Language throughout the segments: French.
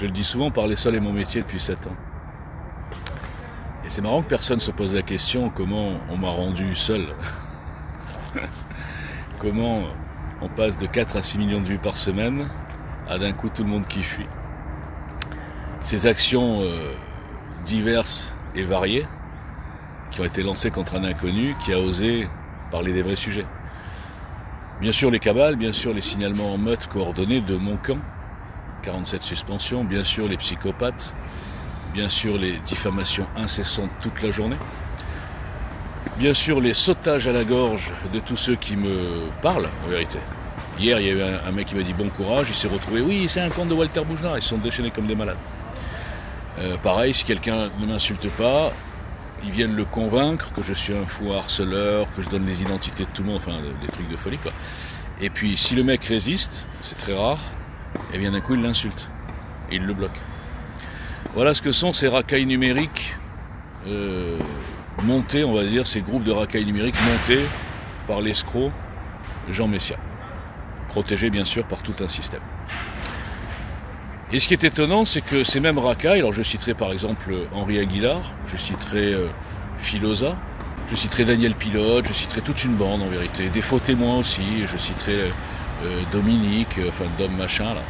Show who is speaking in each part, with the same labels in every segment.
Speaker 1: Je le dis souvent, parler seul est mon métier depuis 7 ans. Et c'est marrant que personne se pose la question comment on m'a rendu seul. Comment on passe de 4 à 6 millions de vues par semaine à d'un coup tout le monde qui fuit. Ces actions diverses et variées qui ont été lancées contre un inconnu qui a osé parler des vrais sujets. Bien sûr les cabales, bien sûr les signalements en meute coordonnés de mon camp, 47 suspensions, bien sûr les psychopathes, bien sûr les diffamations incessantes toute la journée, bien sûr les sautages à la gorge de tous ceux qui me parlent en vérité. Hier il y a eu un mec qui m'a dit bon courage, il s'est retrouvé, oui c'est un compte de Walter Bougenat, ils se sont déchaînés comme des malades. Pareil, si quelqu'un ne m'insulte pas, ils viennent le convaincre que je suis un fou harceleur, que je donne les identités de tout le monde, enfin des trucs de folie quoi. Et puis si le mec résiste, c'est très rare, et bien d'un coup il l'insulte, et il le bloque. Voilà ce que sont ces racailles numériques montés, on va dire, ces groupes de racailles numériques montés par l'escroc Jean Messia, protégés bien sûr par tout un système. Et ce qui est étonnant, c'est que ces mêmes racailles, alors je citerai par exemple Henri Aguilar, je citerai Filosa, je citerai Daniel Pilote, je citerai toute une bande en vérité, des faux témoins aussi, je citerai Dominique, enfin Dom machin là.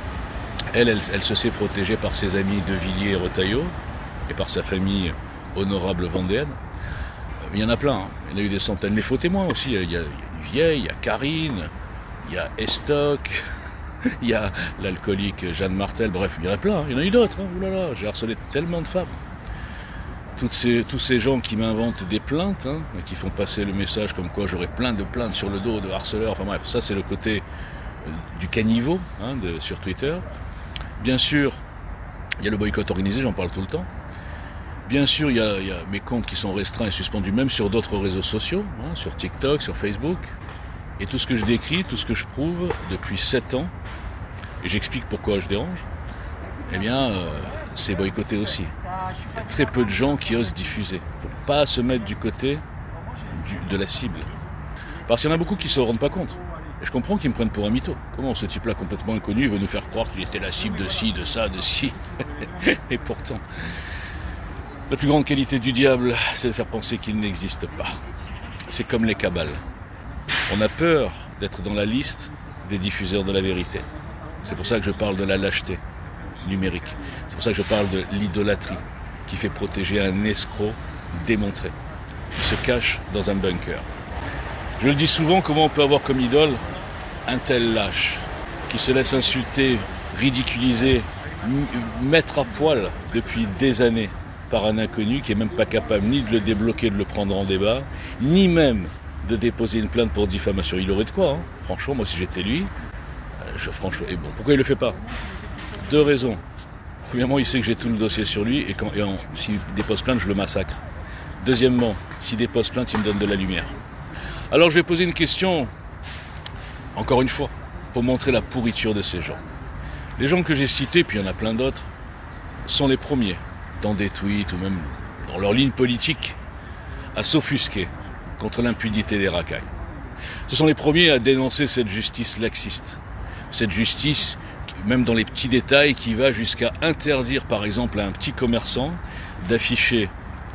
Speaker 1: Elle se sait protégée par ses amis de Villiers et Retailleau, et par sa famille honorable vendéenne. Il y en a plein, hein. Il y en a eu des centaines. Les faux témoins aussi, il y a Vieille, il y a Karine, il y a Estoc, il y a l'alcoolique Jeanne Martel, bref, il y en a plein, hein. Il y en a eu d'autres, hein. Ouh là là, j'ai harcelé tellement de femmes. Tous ces gens qui m'inventent des plaintes, hein, et qui font passer le message comme quoi j'aurais plein de plaintes sur le dos de harceleurs, enfin bref, ça c'est le côté du caniveau hein, sur Twitter. Bien sûr, il y a le boycott organisé, j'en parle tout le temps. Bien sûr, il y a mes comptes qui sont restreints et suspendus, même sur d'autres réseaux sociaux, hein, sur TikTok, sur Facebook. Et tout ce que je décris, tout ce que je prouve depuis 7 ans, et j'explique pourquoi je dérange, eh bien, c'est boycotté aussi. Il y a très peu de gens qui osent diffuser. Il ne faut pas se mettre du côté de la cible. Parce qu'il y en a beaucoup qui ne se rendent pas compte. Et je comprends qu'ils me prennent pour un mytho. Comment ce type-là, complètement inconnu, veut nous faire croire qu'il était la cible de ci, de ça, de ci. Et pourtant, la plus grande qualité du diable, c'est de faire penser qu'il n'existe pas. C'est comme les cabales. On a peur d'être dans la liste des diffuseurs de la vérité. C'est pour ça que je parle de la lâcheté numérique. C'est pour ça que je parle de l'idolâtrie qui fait protéger un escroc démontré, qui se cache dans un bunker. Je le dis souvent, comment on peut avoir comme idole un tel lâche, qui se laisse insulter, ridiculiser, mettre à poil depuis des années par un inconnu qui n'est même pas capable ni de le débloquer, de le prendre en débat, ni même de déposer une plainte pour diffamation. Il aurait de quoi, hein. Franchement, moi si j'étais lui, franchement, et bon, pourquoi il le fait pas? 2 raisons. Premièrement, il sait que j'ai tout le dossier sur lui et s'il dépose plainte, je le massacre. Deuxièmement, s'il dépose plainte, il me donne de la lumière. Alors je vais poser une question, encore une fois, pour montrer la pourriture de ces gens. Les gens que j'ai cités, puis il y en a plein d'autres, sont les premiers, dans des tweets ou même dans leur ligne politique, à s'offusquer contre l'impunité des racailles. Ce sont les premiers à dénoncer cette justice laxiste. Cette justice, même dans les petits détails, qui va jusqu'à interdire par exemple à un petit commerçant d'afficher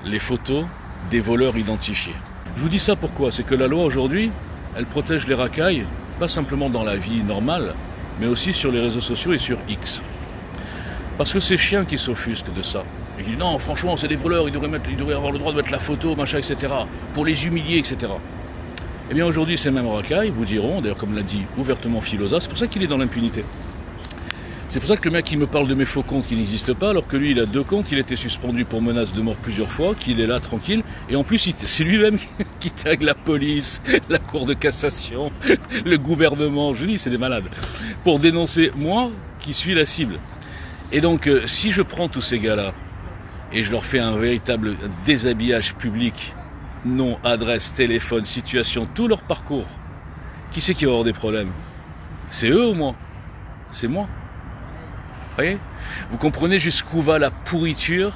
Speaker 1: les photos des voleurs identifiés. Je vous dis ça pourquoi? C'est que la loi aujourd'hui, elle protège les racailles, pas simplement dans la vie normale, mais aussi sur les réseaux sociaux et sur X. Parce que ces chiens qui s'offusquent de ça, ils disent non, franchement, c'est des voleurs, ils devraient avoir le droit de mettre la photo, machin, etc., pour les humilier, etc. Eh bien aujourd'hui, ces mêmes racailles vous diront, d'ailleurs comme l'a dit ouvertement Filosa, c'est pour ça qu'il est dans l'impunité. C'est pour ça que le mec qui me parle de mes faux comptes qui n'existent pas, alors que lui il a 2 comptes, il a été suspendu pour menace de mort plusieurs fois, qu'il est là tranquille, et en plus c'est lui-même qui tague la police, la cour de cassation, le gouvernement, je dis c'est des malades, pour dénoncer moi qui suis la cible. Et donc si je prends tous ces gars-là, et je leur fais un véritable déshabillage public, nom, adresse, téléphone, situation, tout leur parcours, qui c'est qui va avoir des problèmes? C'est eux ou moi? C'est moi. Vous voyez? Vous comprenez jusqu'où va la pourriture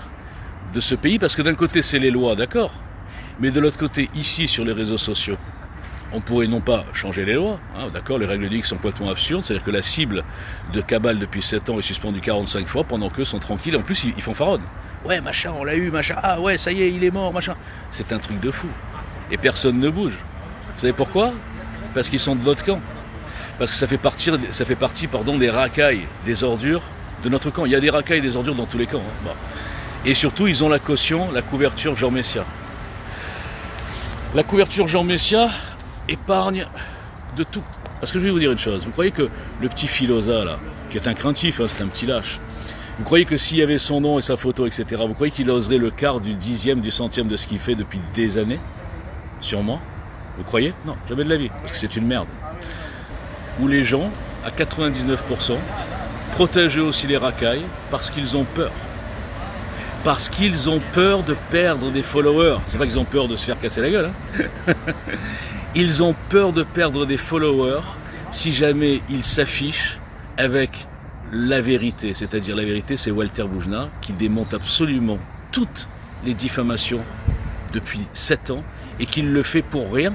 Speaker 1: de ce pays? Parce que d'un côté, c'est les lois, d'accord? Mais de l'autre côté, ici, sur les réseaux sociaux, On pourrait non pas changer les lois, hein, d'accord, les règles d'X sont complètement absurdes, c'est-à-dire que la cible de Cabal depuis 7 ans est suspendue 45 fois pendant qu'eux sont tranquilles, en plus ils fanfaronnent. Ouais, machin, on l'a eu, machin, ah ouais, ça y est, il est mort, machin. C'est un truc de fou. Et personne ne bouge. Vous savez pourquoi? Parce qu'ils sont de l'autre camp. Parce que ça fait partie des racailles, des ordures de notre camp. Il y a des racailles et des ordures dans tous les camps. Hein. Bon. Et surtout, ils ont la caution, la couverture Jean Messia. La couverture Jean Messia épargne de tout. Parce que je vais vous dire une chose, vous croyez que le petit Filosa, là, qui est un craintif, hein, c'est un petit lâche, vous croyez que s'il y avait son nom et sa photo, etc., vous croyez qu'il oserait le quart du dixième, du centième de ce qu'il fait depuis des années? Sûrement. Vous croyez? Non, jamais de la vie, parce que c'est une merde. Où les gens, à 99%, protègent aussi les racailles parce qu'ils ont peur. Parce qu'ils ont peur de perdre des followers. C'est pas qu'ils ont peur de se faire casser la gueule, hein. Ils ont peur de perdre des followers si jamais ils s'affichent avec la vérité. C'est-à-dire la vérité, c'est Walter Boujna qui démonte absolument toutes les diffamations depuis 7 ans et qu'il le fait pour rien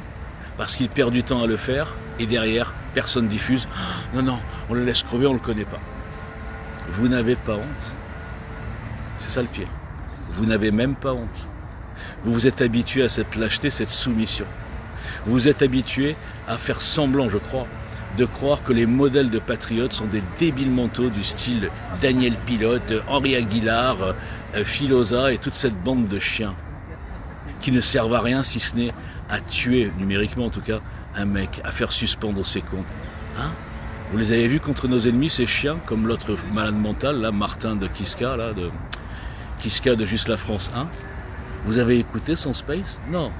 Speaker 1: parce qu'il perd du temps à le faire et derrière, personne diffuse. Non, non, on le laisse crever, on ne le connaît pas. Vous n'avez pas honte. C'est ça le pire. Vous n'avez même pas honte. Vous vous êtes habitué à cette lâcheté, cette soumission. Vous vous êtes habitué à faire semblant, je crois, de croire que les modèles de patriotes sont des débiles mentaux du style Daniel Pilote, Henri Aguilar, Filosa et toute cette bande de chiens qui ne servent à rien si ce n'est à tuer, numériquement en tout cas, un mec, à faire suspendre ses comptes. Hein? Vous les avez vus contre nos ennemis, ces chiens, comme l'autre malade mental, là, Martin de Kiska, là, de Kiska de Juste la France 1. Vous avez écouté son space? Non.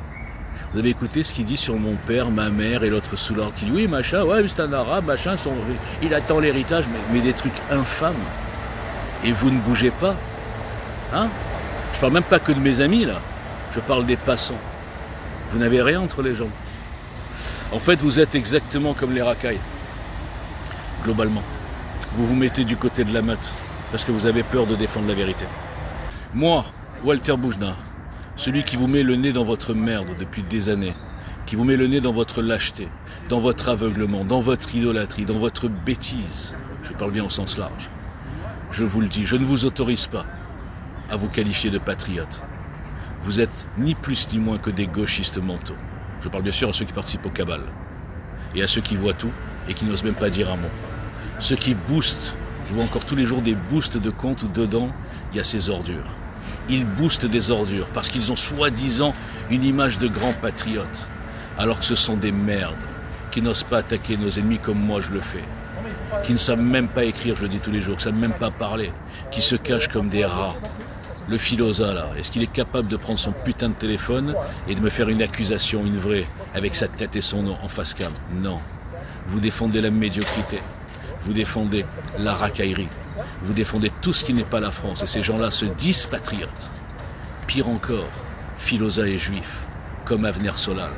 Speaker 1: Vous avez écouté ce qu'il dit sur mon père, ma mère et l'autre sous-lord qui dit oui, machin, ouais, c'est un arabe, machin, il attend l'héritage, mais des trucs infâmes. Et vous ne bougez pas. Hein? Je parle même pas que de mes amis, là. Je parle des passants. Vous n'avez rien entre les jambes. En fait, vous êtes exactement comme les racailles. Globalement. Vous vous mettez du côté de la meute parce que vous avez peur de défendre la vérité. Moi, Walter Boujna, celui qui vous met le nez dans votre merde depuis des années, qui vous met le nez dans votre lâcheté, dans votre aveuglement, dans votre idolâtrie, dans votre bêtise, je parle bien au sens large, je vous le dis, je ne vous autorise pas à vous qualifier de patriote. Vous êtes ni plus ni moins que des gauchistes mentaux. Je parle bien sûr à ceux qui participent au cabal et à ceux qui voient tout et qui n'osent même pas dire un mot. Ceux qui boostent, je vois encore tous les jours des boosts de comptes où dedans il y a ces ordures. Ils boostent des ordures parce qu'ils ont soi-disant une image de grands patriotes, alors que ce sont des merdes qui n'osent pas attaquer nos ennemis comme moi je le fais, qui ne savent même pas écrire, je dis tous les jours, qui ne savent même pas parler, qui se cachent comme des rats. Le Filosa, là, est-ce qu'il est capable de prendre son putain de téléphone et de me faire une accusation, une vraie, avec sa tête et son nom en face cam? Non. Vous défendez la médiocrité. Vous défendez la racaillerie. Vous défendez tout ce qui n'est pas la France. Et ces gens-là se disent patriotes. Pire encore, Filosa est juif, comme Avner Solal.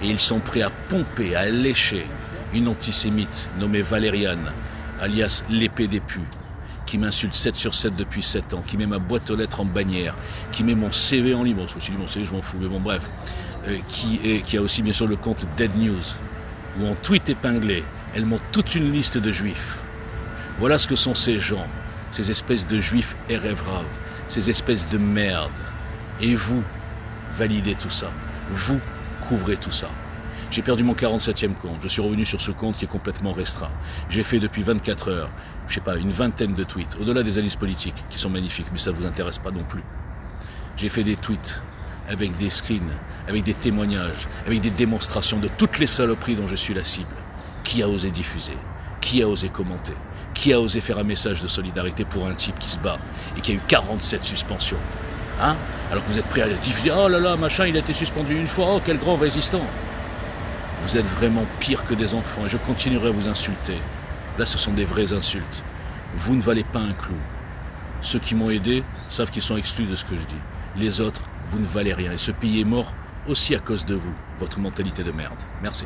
Speaker 1: Et ils sont prêts à pomper, à lécher une antisémite nommée Valériane, alias l'épée des pus, qui m'insulte 7 sur 7 depuis 7 ans, qui met ma boîte aux lettres en bannière, qui met mon CV en ligne, bon, ceci dit, mon CV, je m'en fous, mais bon, bref, qui a aussi bien sûr le compte Dead News, où en tweet épinglé, elle montre toute une liste de juifs. Voilà ce que sont ces gens, ces espèces de juifs érèvraves, ces espèces de merde. Et vous, validez tout ça. Vous, couvrez tout ça. J'ai perdu mon 47e compte. Je suis revenu sur ce compte qui est complètement restreint. J'ai fait depuis 24 heures, je sais pas, une vingtaine de tweets, au-delà des analyses politiques, qui sont magnifiques, mais ça ne vous intéresse pas non plus. J'ai fait des tweets avec des screens, avec des témoignages, avec des démonstrations de toutes les saloperies dont je suis la cible. Qui a osé diffuser? Qui a osé commenter? Qui a osé faire un message de solidarité pour un type qui se bat et qui a eu 47 suspensions? Hein? Alors que vous êtes prêts à diffuser, oh là là, machin, il a été suspendu une fois, oh quel grand résistant. Vous êtes vraiment pire que des enfants et je continuerai à vous insulter. Là, ce sont des vraies insultes. Vous ne valez pas un clou. Ceux qui m'ont aidé savent qu'ils sont exclus de ce que je dis. Les autres, vous ne valez rien. Et ce pays est mort aussi à cause de vous, votre mentalité de merde. Merci.